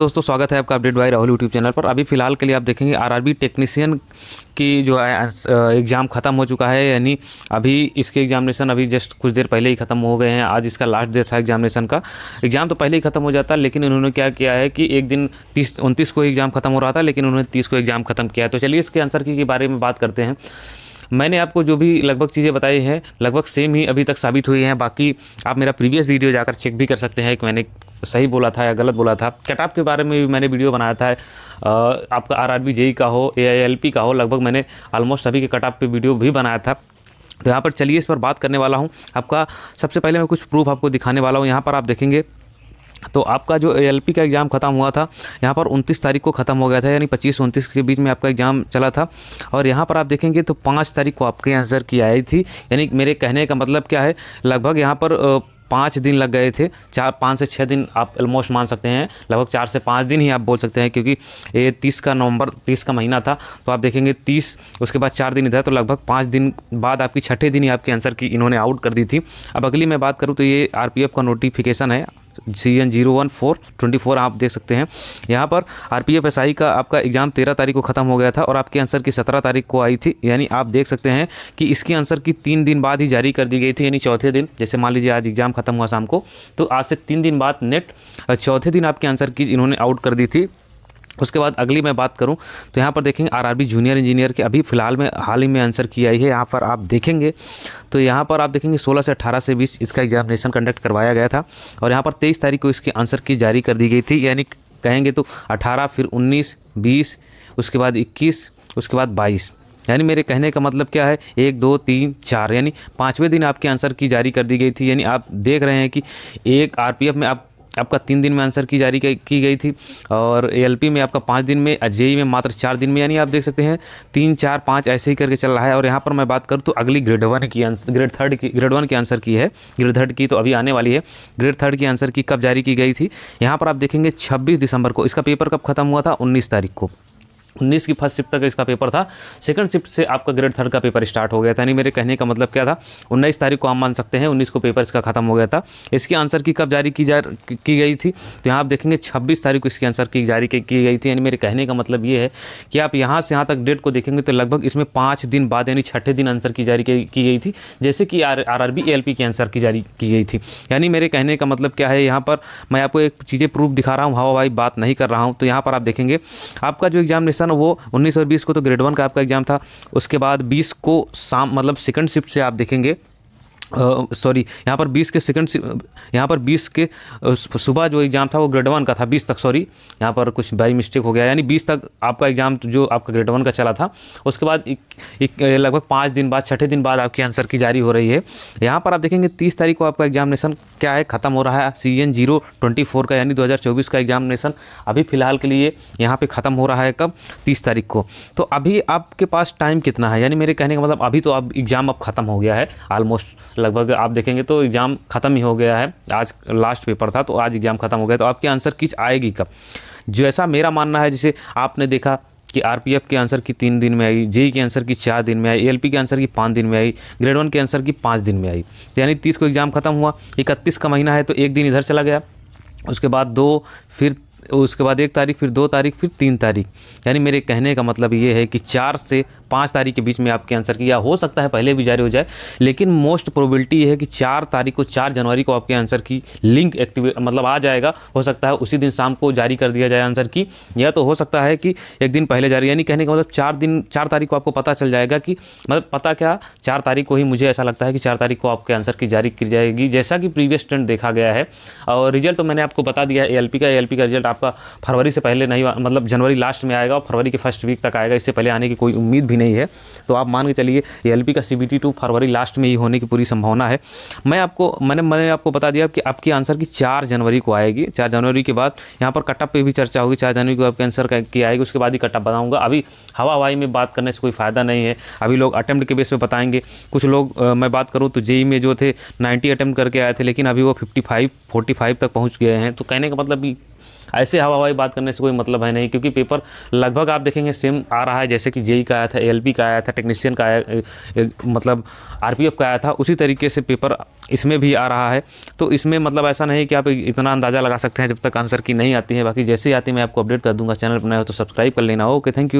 दोस्तों स्वागत है आपका update bye Rahul YouTube channel पर। अभी फ़िलहाल के लिए आप देखेंगे आरआरबी टेक्नीशियन की जो है एग्ज़ाम ख़त्म हो चुका है। यानी अभी इसके एग्जामिनेशन अभी जस्ट कुछ देर पहले ही ख़त्म हो गए हैं। आज इसका लास्ट डे था एग्जामिनेशन का। एग्ज़ाम तो पहले ही ख़त्म हो जाता, लेकिन उन्होंने क्या किया है कि एक दिन 29 को एग्ज़ाम ख़त्म हो रहा था, लेकिन उन्होंने 30 को एग्ज़ाम ख़त्म किया है। तो चलिए इसके आंसर की बारे में बात करते हैं। मैंने आपको जो भी लगभग चीज़ें बताई हैं लगभग सेम ही अभी तक साबित हुई हैं। बाकी आप मेरा प्रीवियस वीडियो जाकर चेक भी कर सकते हैं कि मैंने सही बोला था या गलत बोला था। कट ऑफ के बारे में भी मैंने वीडियो बनाया था। आपका आरआरबी जेई का हो, एआईएलपी का हो, लगभग मैंने ऑलमोस्ट सभी के कट ऑफ पे वीडियो भी बनाया था। तो यहाँ पर चलिए इस पर बात करने वाला हूँ। आपका सबसे पहले मैं कुछ प्रूफ आपको दिखाने वाला हूँ। यहाँ पर आप देखेंगे तो आपका जो एएलपी का एग्ज़ाम ख़त्म हुआ था, यहाँ पर 29 तारीख को ख़त्म हो गया था, यानी 25-29 के बीच में आपका एग्ज़ाम चला था। और यहाँ पर आप देखेंगे तो 5 तारीख को आपके आंसर की आई थी। यानी मेरे कहने का मतलब क्या है, लगभग यहाँ पर 5 दिन लग गए थे। 5 से 6 दिन आप ऑलमोस्ट मान सकते हैं, लगभग 4 से 5 दिन ही आप बोल सकते हैं, क्योंकि ये 30 का नवंबर 30 का महीना था। तो आप देखेंगे 30, उसके बाद 4 दिन इधर, तो लगभग 5 दिन बाद आपकी छठे दिन ही आपके आंसर की इन्होंने आउट कर दी थी। अब अगली मैं बात करूँ तो ये आरपीएफ का नोटिफिकेशन है CN01424, आप देख सकते हैं। यहाँ पर आरपीएफ एसआई का आपका एग्ज़ाम 13 तारीख को ख़त्म हो गया था और आपके आंसर की 17 तारीख को आई थी। यानी आप देख सकते हैं कि इसकी आंसर की 3 दिन बाद ही जारी कर दी गई थी। यानी चौथे दिन, जैसे मान लीजिए आज एग्ज़ाम ख़त्म हुआ शाम को, तो आज से 3 दिन बाद नेट चौथे दिन आपके आंसर की इन्होंने आउट कर दी थी। उसके बाद अगली मैं बात करूं तो यहाँ पर देखेंगे आरआरबी जूनियर इंजीनियर के अभी फ़िलहाल में हाल ही में आंसर की आई है। यहाँ पर आप देखेंगे तो यहाँ पर आप देखेंगे 16 से 18 से 20 इसका एग्जामिनेशन कंडक्ट करवाया गया था और यहाँ पर 23 तारीख को इसकी आंसर की जारी कर दी गई थी। यानी कहेंगे तो 18, फिर 19, 20, उसके बाद 21, उसके बाद 22। यानी मेरे कहने का मतलब क्या है, 1, 2, 3, 4, यानी 5वें दिन आपके आंसर की जारी कर दी गई थी। यानी आप देख रहे हैं कि एक आरपीएफ में आपका 3 दिन में आंसर की जारी की गई थी और एएलपी में आपका 5 दिन में, जेई में मात्र 4 दिन में। यानी आप देख सकते हैं 3, 4, 5 ऐसे ही करके चल रहा है। और यहाँ पर मैं बात करूँ तो अगली ग्रेड 1 की आंसर, ग्रेड 1 की आंसर की है। ग्रेड 3 की तो अभी आने वाली है। ग्रेड 3 की आंसर की कब जारी की गई थी, यहाँ पर आप देखेंगे 26 दिसंबर को। इसका पेपर कब खत्म हुआ था, 19 तारीख को। 19 की फर्स्ट शिफ्ट तक इसका पेपर था। सेकंड शिफ्ट से आपका ग्रेड 3 का पेपर स्टार्ट हो गया था। यानी मेरे कहने का मतलब क्या था, 19 तारीख को आप मान सकते हैं 19 को पेपर इसका खत्म हो गया था। इसकी आंसर की कब जारी की गई थी, तो यहाँ आप देखेंगे 26 तारीख को इसकी आंसर की जारी की गई थी। यानी मेरे कहने का मतलब ये है कि आप यहाँ से यहाँ तक डेट को देखेंगे तो लगभग इसमें 5 दिन बाद, यानी छठे दिन आंसर की जारी की गई थी, जैसे कि आरआरबी एएलपी की आंसर की जारी की गई थी। यानी मेरे कहने का मतलब क्या है, यहाँ पर मैं आपको एक चीज़ें प्रूफ दिखा रहा हूँ, हवा भाई बात नहीं कर रहा हूँ। तो यहाँ पर आप देखेंगे आपका जो एग्जामिनेशन वो 19 और 20 को तो ग्रेड 1 का आपका एग्ज़ाम था। उसके बाद 20 को शाम, मतलब सेकंड शिफ्ट से आप देखेंगे, सॉरी यहाँ पर 20 के सेकंड, यहाँ पर 20 के सुबह जो एग्ज़ाम था वो ग्रेड 1 का था, 20 तक, सॉरी यहाँ पर कुछ बाई मिस्टेक हो गया। यानी 20 तक आपका एग्ज़ाम जो आपका ग्रेड 1 का चला था। उसके बाद लगभग 5 दिन बाद, छठे दिन बाद आपकी आंसर की जारी हो रही है। यहाँ पर आप देखेंगे 30 तारीख को आपका एग्जामिनेशन क्या है, ख़त्म हो रहा है। CN024 का, यानी 2024 का एग्जामिनेशन अभी फ़िलहाल के लिए यहाँ पर ख़त्म हो रहा है। कब, 30 तारीख को। तो अभी आपके पास टाइम कितना है, यानी मेरे कहने का मतलब अभी तो अब एग्ज़ाम अब ख़त्म हो गया है ऑलमोस्ट। लगभग आप देखेंगे तो एग्ज़ाम ख़त्म ही हो गया है। आज लास्ट पेपर था तो आज एग्ज़ाम ख़त्म हो गया। तो आपकी आंसर की आएगी कब, जैसा मेरा मानना है, जैसे आपने देखा कि आरपीएफ के आंसर की 3 दिन में आई, जेई के आंसर की 4 दिन में आई, एएलपी के आंसर की 5 दिन में आई, ग्रेड 1 के आंसर की 5 दिन में आई। यानी 30 को एग्ज़ाम ख़त्म हुआ, 31 का महीना है तो एक दिन इधर चला गया, उसके बाद 2, फिर उसके बाद 1 तारीख, फिर 2 तारीख, फिर 3 तारीख। यानी मेरे कहने का मतलब ये है कि 4 से 5 तारीख के बीच में आपके आंसर की, या हो सकता है पहले भी जारी हो जाए, लेकिन मोस्ट प्रोबेबिलिटी ये है कि 4 तारीख को, 4 जनवरी को आपके आंसर की लिंक एक्टिवेट, मतलब आ जाएगा। हो सकता है उसी दिन शाम को जारी कर दिया जाए आंसर की, या तो हो सकता है कि एक दिन पहले जारी। यानी कहने का मतलब 4 तारीख को आपको पता चल जाएगा कि, मतलब पता क्या, 4 तारीख को ही मुझे ऐसा लगता है कि 4 तारीख को आपके आंसर की जारी की जाएगी, जैसा कि प्रीवियस ट्रेंड देखा गया है। और रिजल्ट तो मैंने आपको बता दिया है। एएलपी का रिजल्ट आपका फरवरी से पहले नहीं, मतलब जनवरी लास्ट में आएगा और फरवरी के फर्स्ट वीक तक आएगा। इससे पहले आने की कोई उम्मीद भी नहीं है। तो आप मान के चलिए एएलपी का CBT2 फरवरी लास्ट में ही होने की पूरी संभावना है। मैंने आपको बता दिया कि आपकी आंसर की 4 जनवरी को आएगी। 4 जनवरी के बाद यहाँ पर कटअप पे भी चर्चा होगी। 4 जनवरी को आपके आंसर की आएगी, उसके बाद ही कटअप बताऊँगा। अभी हवा हवाई में बात करने से कोई फ़ायदा नहीं है। अभी लोग अटेम्प्ट के बेस पे बताएंगे। कुछ लोग, मैं बात करूँ तो जेई में जो थे 90 अटेम्प्ट करके आए थे, लेकिन अभी वो 55, 45 तक पहुँच गए हैं। तो कहने का मतलब ऐसे हवा हवाई बात करने से कोई मतलब है नहीं, क्योंकि पेपर लगभग आप देखेंगे सेम आ रहा है, जैसे कि जेई का आया था, एएलपी का आया था, टेक्नीशियन का आया, मतलब आरपीएफ का आया था, उसी तरीके से पेपर इसमें भी आ रहा है। तो इसमें मतलब ऐसा नहीं कि आप इतना अंदाज़ा लगा सकते हैं जब तक आंसर की नहीं आती है। बाकी जैसे ही आती है मैं आपको अपडेट कर दूंगा। चैनल पर नए हो तो सब्सक्राइब कर लेना। Okay, thank you.